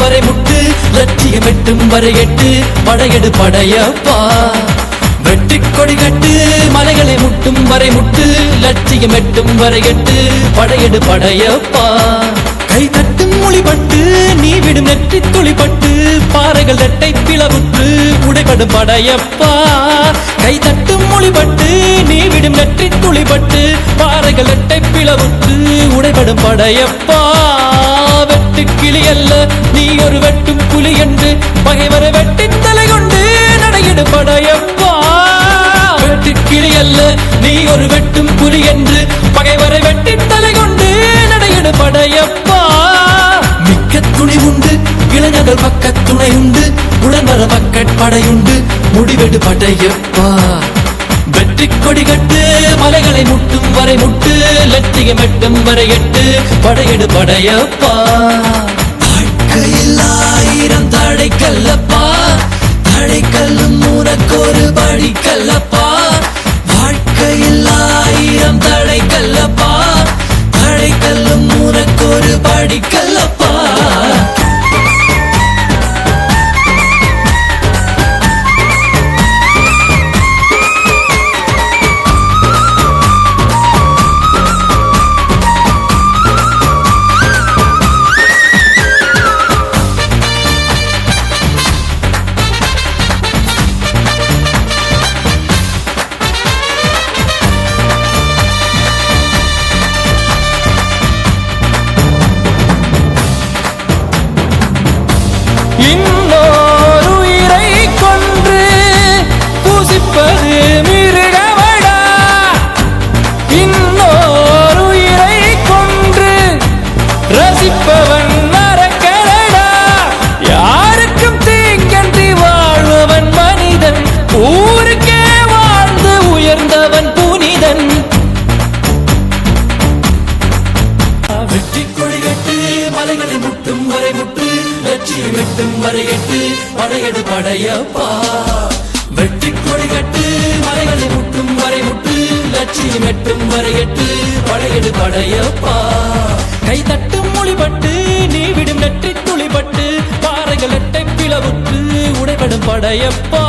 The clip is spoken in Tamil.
வரை முட்டு லட்சியம் எட்டும் வரை எட்டு படையெடு படையப்பா வெற்றி கொடி கட்டு மலைகளை முட்டும் வரை முட்டு லட்சியம் எட்டும் வரை எட்டு படையெடு படையப்பா கை தட்டும் மொழிபட்டு நீ விடும் நெற்றி துளிப்பட்டு பாறைகள் ரெட்டை பிளவுற்று உடைபடும் படையப்பா கை தட்டும் மொழிபட்டு நீ விடும் நெற்றி துளிப்பட்டு பாறைகள் ரெட்டை பிளவுற்று உடைபடும் படையப்பா வெட்டு கிளி அல்ல நீ ஒரு வெட்டும் புலி என்று பகைவரை வெட்டி தலை கொண்டு நடையிடு படையப்பா வெட்டு கிளி அல்ல நீ ஒரு வெட்டும் புலி என்று பகைவரை வெட்டி தலை கொண்டு நடையிடு படையப்பா மிக்க துணி உண்டு இளைஞர்கள் பக்க துணை உண்டு உடன்வர மக்கட்படையுண்டு முடிவெடு படையப்பா வெற்றி கொடி கட்டு மலைகளை முட்டும் வரை முட்டு லட்சியம் எட்டும் வரை எட்டு படையெடு படையப்பா வாழ்க்கையில் ஆயிரம் தடை கல்லப்பா தடை கல்லும் உனக்கொரு படி கல்லப்பா வாழ்க்கையில் ஆயிரம் தடை கல்லப்பா தடை கல்லும் உனக்கொரு படி கல்லப்பா இன்னொரு உயிரை கொன்று பூசிப்பது மிருகமடா இன்னொரு உயிரை கொன்று ரசிப்பவன் நரக்கடா யாருக்கும் தீங்கன்றி வாழ்பவன் மனிதன் ஊருக்கே வாழ்ந்து உயர்ந்தவன் புனிதன் வெற்றி கொடி கட்டு மலைகளை முட்டும் வரை முட்டு லட்சியம் எட்டும் வரை எட்டு படையெடு படையப்பா வெற்றி கொடி கட்டு மலைகளை முட்டும் வரை முட்டு லட்சியம் எட்டும் வரை எட்டு படையெடு படையப்பா கை தட்டும் மொழிபட்டு நீ விடும் நெற்றி துளிபட்டு பாறைகள் எட்டை பிளவுற்று உடைபடும் படையப்பா